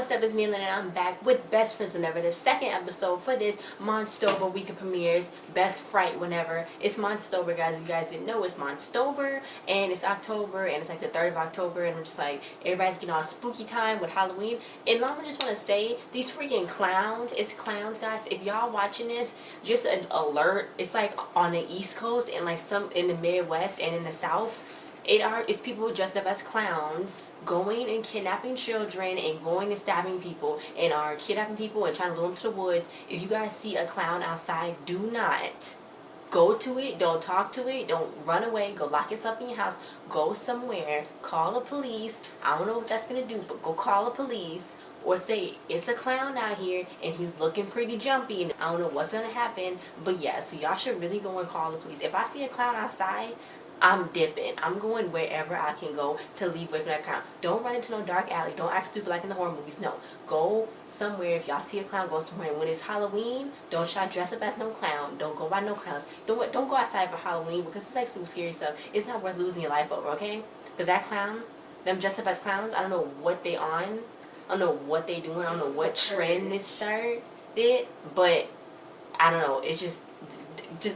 what's up, it's Mila and I'm back with Best Friends Whenever, the second episode for this MONSTOBER week of premieres, Best Fright Whenever. It's MONSTOBER, guys. If you guys didn't know, it's MONSTOBER, and it's October, and it's like the 3rd of October, and I'm just like, everybody's getting all spooky time with Halloween. And I just want to say, these freaking clowns, it's clowns, guys. If y'all watching this, just an alert, it's like on the East Coast and like some in the Midwest and in the South. It's people dressed up as clowns going and kidnapping children and going and stabbing people and are kidnapping people and trying to lure them to the woods. If you guys see a clown outside, do not go to it. Don't talk to it. Don't run away. Go lock yourself in your house. Go somewhere. Call the police. I don't know what that's going to do, but go call the police. Or say, it's a clown out here and he's looking pretty jumpy and I don't know what's going to happen. But yeah, so y'all should really go and call the police. If I see a clown outside, I'm dipping. I'm going wherever I can go to leave away from that clown. Don't run into no dark alley. Don't act stupid like in the horror movies. No. Go somewhere. If y'all see a clown, go somewhere. When it's Halloween, don't try to dress up as no clown. Don't go by no clowns. Don't go outside for Halloween because it's like some scary stuff. It's not worth losing your life over, okay? Because that clown, them dressed up as clowns, I don't know what they on. I don't know what they doing. I don't know what trend this started. But I don't know. It's just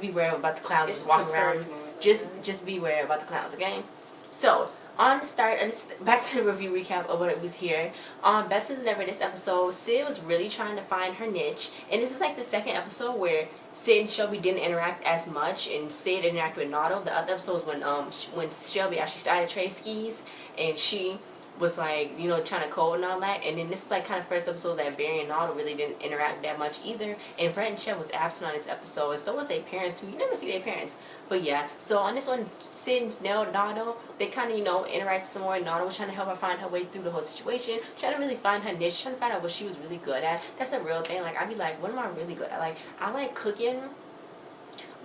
beware about the clowns just walking around. Just beware about the clowns, okay? So, on the start, back to the review recap of what was here. Best as Never, this episode, Sid was really trying to find her niche. And this is like the second episode where Sid and Shelby didn't interact as much. And Sid interacted with Nato. The other episode was when Shelby actually started Trey Skis. And she was like, you know, trying to code and all that. And then this is like kind of first episode that Barry and Nato really didn't interact that much either. And Brett and Chet was absent on this episode, and so was their parents too. You never see their parents. But yeah, so on this one, Sid and Nato, they kind of, you know, interacted some more. Nato was trying to help her find her way through the whole situation, trying to really find her niche, trying to find out what she was really good at. That's a real thing. Like, I'd be like, what am I really good at? Like, I like cooking,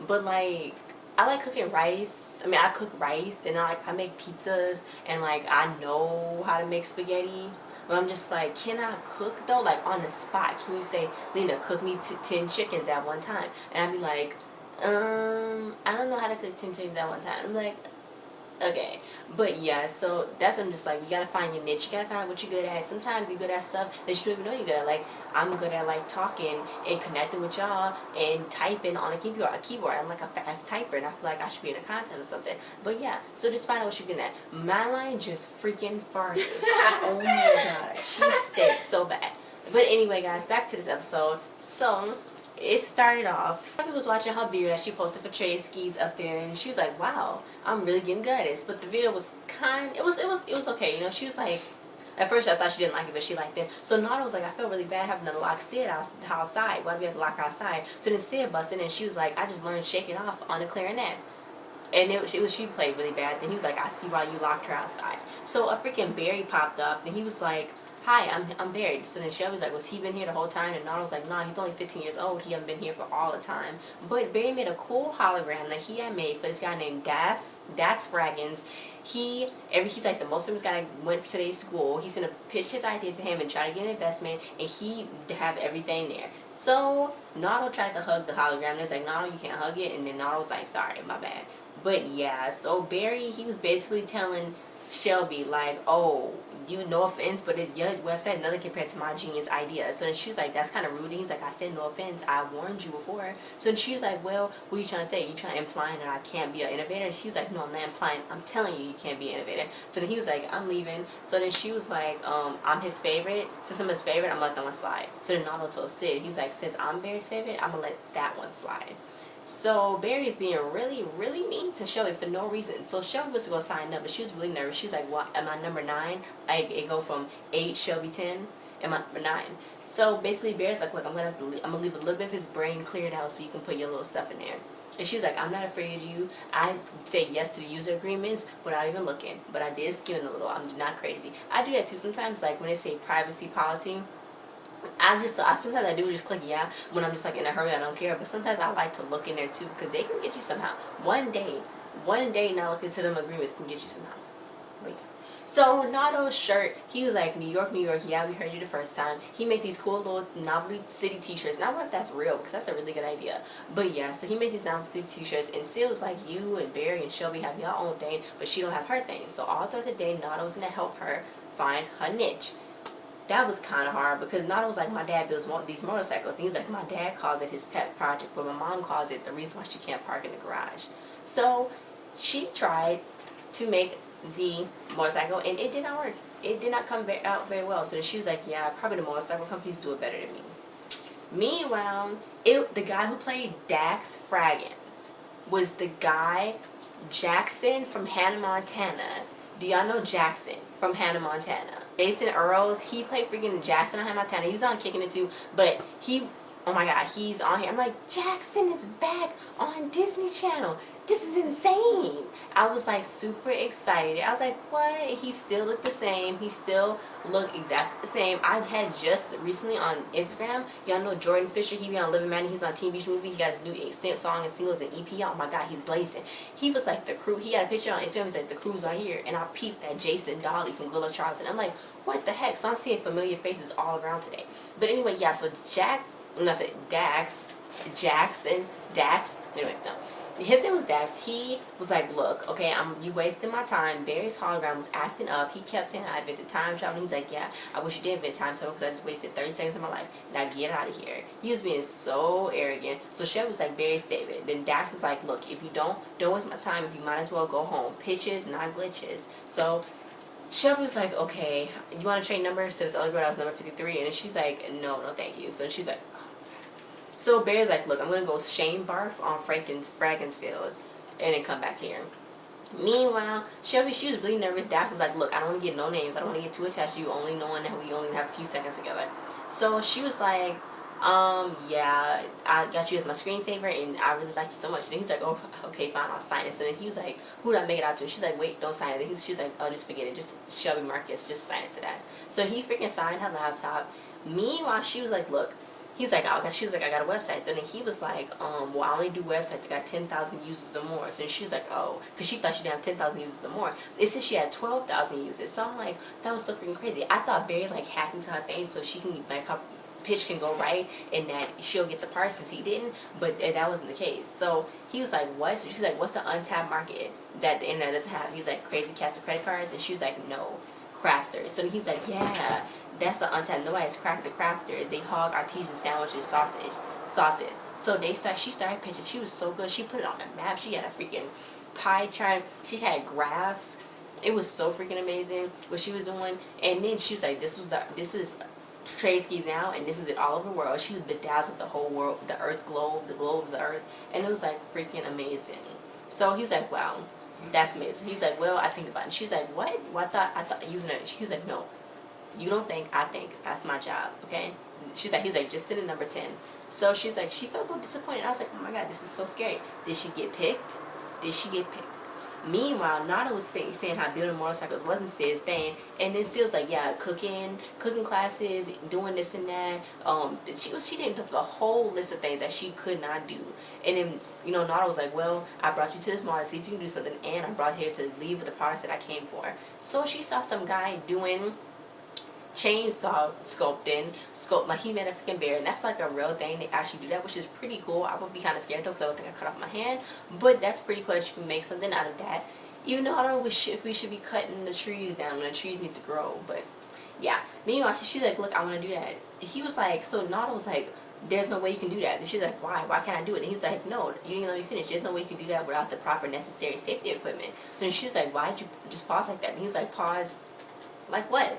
but like, I like cooking rice. I mean, I cook rice, and I make pizzas, and like I know how to make spaghetti. But I'm just like, can I cook though? Like on the spot, can you say, Lena, cook me 10 chickens at one time? And I'd be like, I don't know how to cook 10 chickens at one time. I'm like, okay. But yeah, so that's what I'm just like, you gotta find your niche. You gotta find out what you're good at. Sometimes you're good at stuff that you don't even know you're good at. Like, I'm good at like talking and connecting with y'all and typing on a keyboard. I'm like a fast typer and I feel like I should be in a contest or something. But yeah, so just find out what you're good at. My line just freaking farted. Oh my god, she stinks so bad. But anyway, guys, back to this episode. So it started off, Shelby was watching her video that she posted for Trey Skis up there, and she was like, wow, I'm really getting good at this. But the video was it was okay, you know. She was like, at first I thought she didn't like it, but she liked it. So Nada was like, I feel really bad having to lock Sid outside. Why do we have to lock her outside? So then Sid busted in and she was like, I just learned Shake It Off on the clarinet. And she played really bad. Then he was like, I see why you locked her outside. So a freaking Barry popped up and he was like, hi, I'm Barry. So then Shelby was like, was he been here the whole time? And Nada was like, nah, he's only 15 years old. He hasn't been here for all the time. But Barry made a cool hologram that he had made for this guy named Dax Braggins. He's like the most famous guy that went to their school. He's gonna pitch his idea to him and try to get an investment, and he have everything there. So Nada tried to hug the hologram, and it's like, Nada, you can't hug it. And then Nada was like, sorry, my bad. But yeah, so Barry, he was basically telling Shelby like, oh, you, no offense, but your website nothing compared to my genius idea. So then she was like, that's kind of rude. And he's like, I said no offense, I warned you before. So then she's like, well, what are you trying to say? You trying to imply that I can't be an innovator? And she's like, no, I'm not implying, I'm telling you can't be an innovator. So then he was like, I'm leaving. So then she was like, I'm his favorite. Since I'm his favorite, I'm gonna let that one slide. So then Nato told Sid, he was like, since I'm Barry's favorite, I'm gonna let that one slide. So Barry is being really, really mean to Shelby for no reason. So Shelby went to go sign up, but she was really nervous. She was like, what, am I number 9? It go from 8, Shelby 10. Am I number 9? So basically Barry's like, look, I'm gonna leave a little bit of his brain cleared out so you can put your little stuff in there. And she was like, I'm not afraid of you. I say yes to the user agreements without even looking. But I did skim it a little. I'm not crazy. I do that too sometimes, like when they say privacy policy. Sometimes I do just click yeah when I'm just like in a hurry, I don't care. But sometimes I like to look in there too because they can get you somehow. One day not looking to them agreements can get you somehow. But yeah. So Nato's shirt, he was like, New York, New York, yeah, we heard you the first time. He made these cool little Novelty City t-shirts. And I wonder if that's real because that's a really good idea. But yeah, so he made these Novelty City t-shirts, and Sid was like, you and Barry and Shelby have your own thing, but she don't have her thing. So all throughout the day, Nato was going to help her find her niche. that was kind of hard because Nada was like, my dad builds these motorcycles. And he's like, my dad calls it his pet project, but my mom calls it the reason why she can't park in the garage. So she tried to make the motorcycle, and it did not work. It did not come out very well. So then she was like, yeah, probably the motorcycle companies do it better than me. Meanwhile, the guy who played Dax Fraggins was the guy Jackson from Hannah Montana. Do y'all know Jackson from Hannah Montana? Jason Earls, he played freaking Jackson on Hannah Montana. He was on Kicking It too, but oh my god, he's on here. I'm like, Jackson is back on Disney Channel. This is insane. I was like super excited. I was like, what? He still looked the same. He still looked exactly the same. I had just recently on Instagram, y'all know Jordan Fisher, he be on Living Man, he was on Teen Beach Movie, he got his new extent song and singles and EP. Oh my god, he's blazing. He was like the crew, he had a picture on Instagram, he's like, the crew's are here, and I peeped at Jason Dolly from Good Luck Charleston. I'm like, what the heck? So I'm seeing familiar faces all around today. But anyway, yeah, so Dax, anyway, no. His name was Dax. He was like, look, okay, you wasting my time. Barry's hologram was acting up. He kept saying I invented time travel. He's like, yeah, I wish you did invent time travel because I just wasted 30 seconds of my life. Now get out of here. He was being so arrogant. So Shelby was like, Barry, save it. Then Dax was like, look, if you don't waste my time, if you might as well go home. Pitches, not glitches. So Shelby was like, okay, you want to trade numbers? So this other girl, I was number 53. And then she's like, no, thank you. So she's like, so Barry's like, look, I'm going to go Shane Barf on Fraggensfield and then come back here. Meanwhile, Shelby, she was really nervous. Dax was like, look, I don't want to get no names. I don't want to get too attached to you, only knowing that we only have a few seconds together. So she was like, yeah, I got you as my screensaver and I really like you so much. And he's like, oh, okay, fine, I'll sign it. So then he was like, who did I make it out to? She's like, wait, don't sign it. She was like, oh, just forget it. Just Shelby Marcus, just sign it to that. So he freaking signed her laptop. Meanwhile, she was like, look, he's like, oh, she was like, I got a website. So then he was like, well, I only do websites. I got 10,000 users or more. So then she was like, oh, because she thought she didn't have 10,000 users or more. So it said she had 12,000 users. So I'm like, that was so freaking crazy. I thought Barry like hacked into her thing so she can like her pitch can go right and that she'll get the part since he didn't. But that wasn't the case. So he was like, what? So she's like, what's the untapped market that the internet doesn't have? He's like, crazy cats with credit cards. And she was like, no, crafters. So he's like, yeah. That's the untapped. Nobody has cracked the crafters. They hog artisan sandwiches, sauces. So she started pitching. She was so good. She put it on the map. She had a freaking pie chart. She had graphs. It was so freaking amazing what she was doing. And then she was like, this is trade skis now, and this is it all over the world. She was bedazzled the whole world, the globe of the earth, and it was like freaking amazing. So he was like, wow, that's amazing. He was like, well, I think about it. And she was like, what? Well, I thought using it. He was like, no. You don't think, I think. That's my job, okay? He's like, just sit in number 10. So she's like, she felt a little disappointed. I was like, oh my god, this is so scary. Did she get picked? Meanwhile, Nada was saying how building motorcycles wasn't Sid's thing. And then Sid was like, yeah, cooking classes, doing this and that. She didn't put a whole list of things that she could not do. And then, Nada was like, well, I brought you to this mall to see if you can do something. And I brought here to leave with the products that I came for. So she saw some guy doing chainsaw sculpt like he made a freaking bear, and that's like a real thing. They actually do that, which is pretty cool. I would be kind of scared though because I would think I cut off my hand, but that's pretty cool that you can make something out of that. Even though I don't know if we should be cutting the trees down when the trees need to grow, but yeah. Meanwhile, she's like, look, I want to do that. He was like, so Nada was like, there's no way you can do that. And she's like, why can't I do it? And he's like, no, you didn't let me finish. There's no way you can do that without the proper necessary safety equipment. So then she's like, why'd you just pause like that? And he was like, pause like what?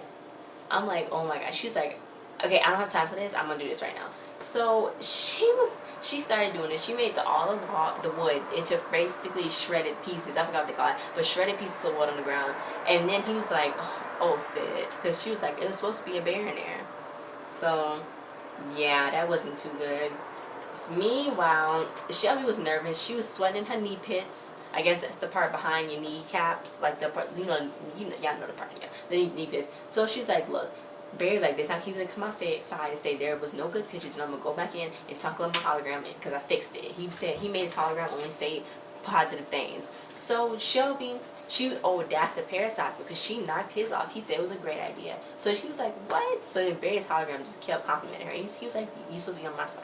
I'm like, oh my god. She's like, okay, I don't have time for this. I'm gonna do this right now. So she started doing it. She made all of the wood into basically shredded pieces. I forgot what they call it, but shredded pieces of wood on the ground. And then he was like, oh Sid, because she was like, it was supposed to be a bear in there. So yeah, that wasn't too good. Meanwhile, Shelby was nervous. She was sweating her knee pits. I guess that's the part behind your kneecaps, like the part, y'all know the part, yeah, the knee pits. So she's like, look, Barry's like, this now he's gonna come outside and say there was no good pictures, and I'm gonna go back in and talk about my hologram because I fixed it. He said he made his hologram only say positive things. So Shelby, she owed Dax a pair of socks because she knocked his off. He said it was a great idea. So she was like, what? So then Barry's hologram just kept complimenting her. He was like, you supposed to be on my side.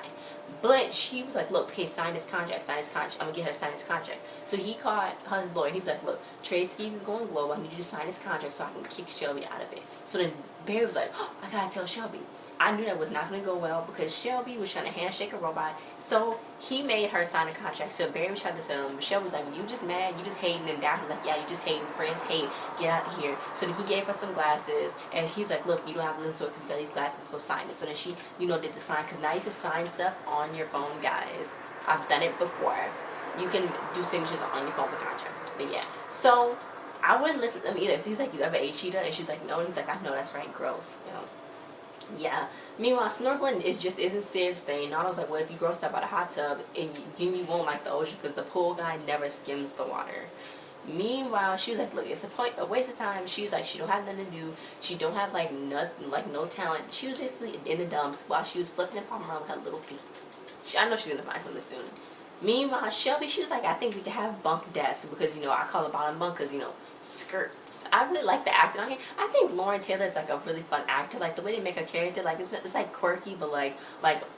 But she was like, look, okay, sign this contract, I'm gonna get her to sign this contract. So he called his lawyer. He was like, look, Trade Skis is going global. I need you to sign this contract so I can kick Shelby out of it. So then Barry was like, oh, I gotta tell Shelby. I knew that was not gonna go well because Shelby was trying to handshake a robot. So he made her sign a contract. So Barry was trying to tell him. Shelby was like, you just mad, you just hating. And Dax was like, yeah, you just hating, friends hate, get out of here. So then he gave her some glasses, and he's like, look, you don't have to listen to it because you got these glasses, so sign it. So then she, did the sign, because now you can sign stuff on your phone, guys. I've done it before. You can do signatures on your phone for contracts. But yeah, so I wouldn't listen to him either. So he's like, you ever ate cheetah? And she's like, no. And he's like, I know, that's right, gross, Yeah. Meanwhile, snorkeling isn't Sid's thing. I was like, well, if you grow stuff out of a hot tub, then you won't like the ocean because the pool guy never skims the water. Meanwhile, she was like, look, it's a waste of time. She's like, she don't have nothing to do. She don't have like nothing, like no talent. She was basically in the dumps while she was flipping and palming around with her little feet. I know she's gonna find something soon. Meanwhile, Shelby, she was like, I think we can have bunk desks because, I call it bottom bunk because, skirts. I really like the acting on here. I think Lauren Taylor is like a really fun actor. Like the way they make her character, like it's like quirky but like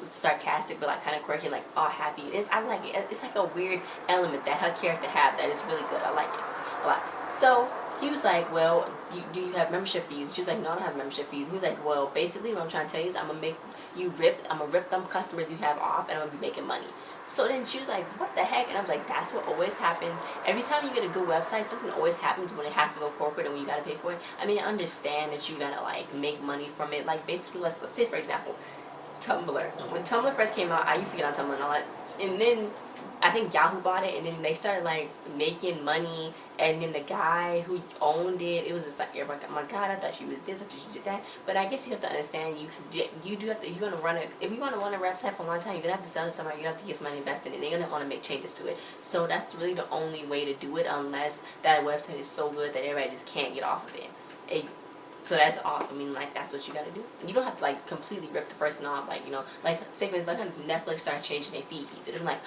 sarcastic but like kind of quirky, like all happy. I like it. It's like a weird element that her character have that is really good. I like it a lot. So he was like, well, do you have membership fees? She was like, no, I don't have membership fees. And he's like, well, basically what I'm trying to tell you is I'm gonna rip them customers you have off and I'm gonna be making money. So then she was like, what the heck? And I was like, that's what always happens. Every time you get a good website, something always happens when it has to go corporate and when you got to pay for it. I mean, I understand that you got to, like, make money from it. Like, basically, let's say, for example, Tumblr. When Tumblr first came out, I used to get on Tumblr and all that. And then I think Yahoo bought it, and then they started, like, making money. And then the guy who owned it was just like, oh my God, I thought she was this, I thought she did that. But I guess you have to understand, you do have to, if you want to run a website for a long time, you're going to have to sell it to somebody, you're going to have to get some money invested in it. They're going to want to make changes to it. So that's really the only way to do it, unless that website is so good that everybody just can't get off of it. So that's all. I mean, like, that's what you got to do. You don't have to, like, completely rip the person off. Like, like, say for instance, like, Netflix started changing their feed fees. They're like,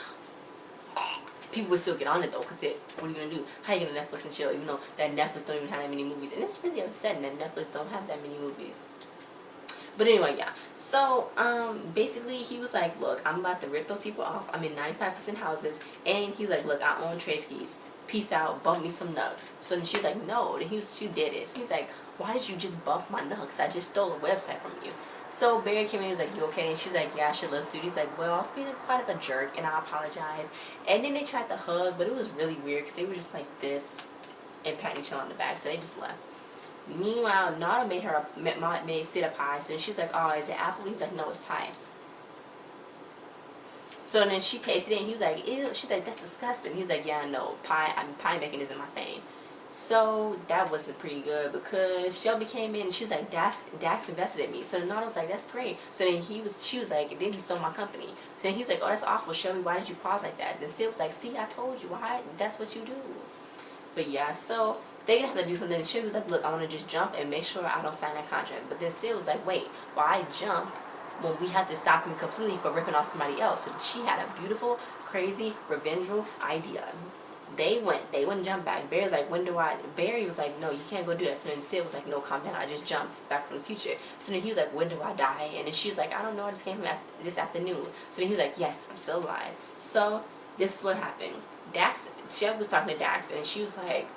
people would still get on it though, because what are you going to do? How are you going to Netflix and chill, even though that Netflix don't even have that many movies? And it's really upsetting that Netflix don't have that many movies. But anyway, yeah. So, basically, he was like, look, I'm about to rip those people off. I'm in 95% houses. And he was like, look, I own Trade Skis. Peace out. Bump me some nugs. So then she was like, no. Then she did it. So he was like, why did you just bump my nugs? I just stole a website from you. So Barry came in and was like, you okay? And she's like, yeah, sure, let's do it. He's like, well, I was being quite of a jerk, and I apologize. And then they tried to hug, but it was really weird because they were just like this and patting each other on the back, so they just left. Meanwhile, Nada made Sid a pie, so she's like, oh, is it apple? He's like, no, it's pie. So then she tasted it, and he was like, ew. She's like, that's disgusting. He's like, yeah, no, pie making isn't my thing. So that wasn't pretty good because Shelby came in and she was like, Dax invested in me. So Nana was like, that's great. So then she was like, then he stole my company. So then he's like, oh, that's awful, Shelby, why did you pause like that? Then Sid was like, see, I told you, why? That's what you do. But yeah, so they're going to have to do something. And Shelby was like, look, I want to just jump and make sure I don't sign that contract. But then Sid was like, wait, why jump when we have to stop him completely for ripping off somebody else? So she had a beautiful, crazy, revengeful idea. They wouldn't jump back. Barry was like, Barry was like, no, you can't go do that. So then Sid was like, no, calm down, I just jumped back from the future. So then he was like, when do I die? And then she was like, I don't know, I just came from this afternoon. So then he was like, yes, I'm still alive. So this is what happened. Shelby was talking to Dax, and she was like,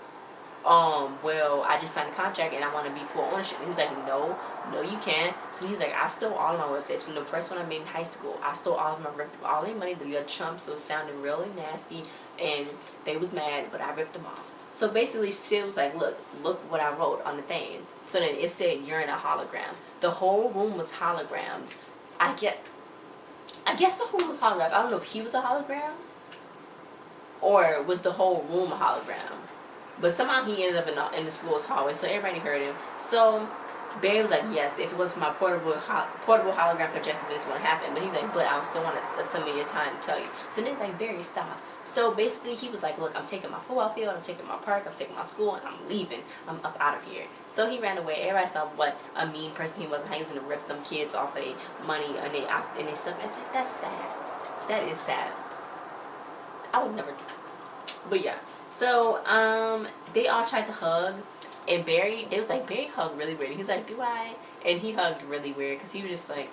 well, I just signed a contract and I want to be full ownership. And he's like, no, you can't. So he's like, I stole all of my websites from the first one I made in high school. I stole all of them. I ripped all their money. The little chumps was sounding really nasty, and they was mad, but I ripped them off. So basically, Sid was like, look what I wrote on the thing. So then it said, you're in a hologram. The whole room was hologrammed. I guess the whole room was hologrammed. I don't know if he was a hologram or was the whole room a hologram. But somehow he ended up in the school's hallway, so everybody heard him. So Barry was like, yes, if it was for my portable hologram projector, this wouldn't happen. But he's like, but I still want some of your time to tell you. So then it's like, Barry, stop. So basically he was like, look, I'm taking my football field, I'm taking my park, I'm taking my school, and I'm leaving. I'm up out of here. So he ran away. Everybody saw what a mean person he was, and how he was going to rip them kids off of their money and their stuff. It's like, that's sad. That is sad. I would never do that. But yeah. So, they all tried to hug, and Barry hugged really weird. He's like, do I? And he hugged really weird, because he was just like,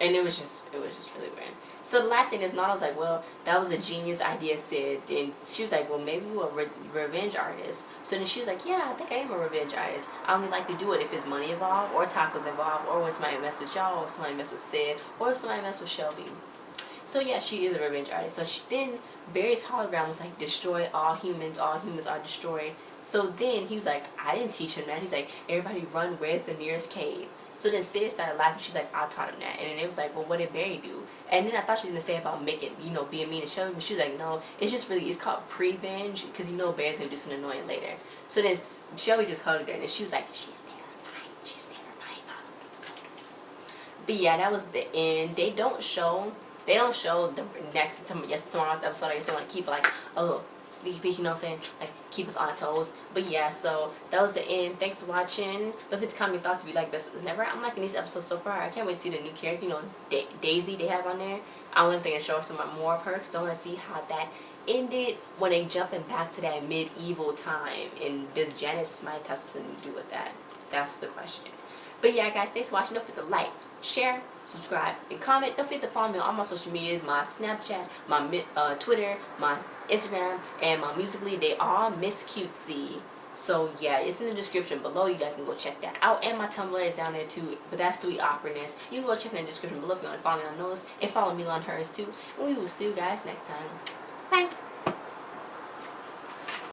And it was just really weird. So the last thing is, Nana was like, well, that was a genius idea, Sid. And she was like, well, maybe you're a revenge artist. So then she was like, yeah, I think I am a revenge artist. I only like to do it if it's money involved, or tacos involved, or when somebody mess with y'all, or somebody mess with Sid, or if somebody mess with Shelby. So yeah, she is a revenge artist. So then Barry's hologram was like, destroy all humans are destroyed. So then he was like, I didn't teach him that. He's like, everybody run, where's the nearest cave? So then Sid started laughing. She's like, I taught him that. And then it was like, well, what did Barry do? And then I thought she was going to say about making, being mean to Shelby. But she was like, no, it's just really, it's called prevenge. Because Barry's going to do something annoying later. So then Shelby just hugged her. And she was like, she's terrifying. She's terrifying. But yeah, that was the end. They don't show the tomorrow's episode. I guess they want to keep like a little sneak peek, you know what I'm saying? Like, keep us on our toes. But yeah, so that was the end. Thanks for watching. Don't forget to comment your thoughts if you like Best With Never. I'm liking these episodes so far. I can't wait to see the new character, Daisy they have on there. I want to show us some more of her because I want to see how that ended when they jumping back to that medieval time. And does Janet Smythe have something to do with that? That's the question. But yeah, guys, thanks for watching. Don't forget to like, share, subscribe, and comment. Don't forget to follow me on all my social medias, my Snapchat, my Twitter, my Instagram, and my Musical.ly. They all MsCuteZie. So yeah, it's in the description below. You guys can go check that out. And my Tumblr is down there too, but that's Sweet Awkwardness. You can go check in the description below if you want to follow me on those, and follow Mila on hers too. And we will see you guys next time. Bye.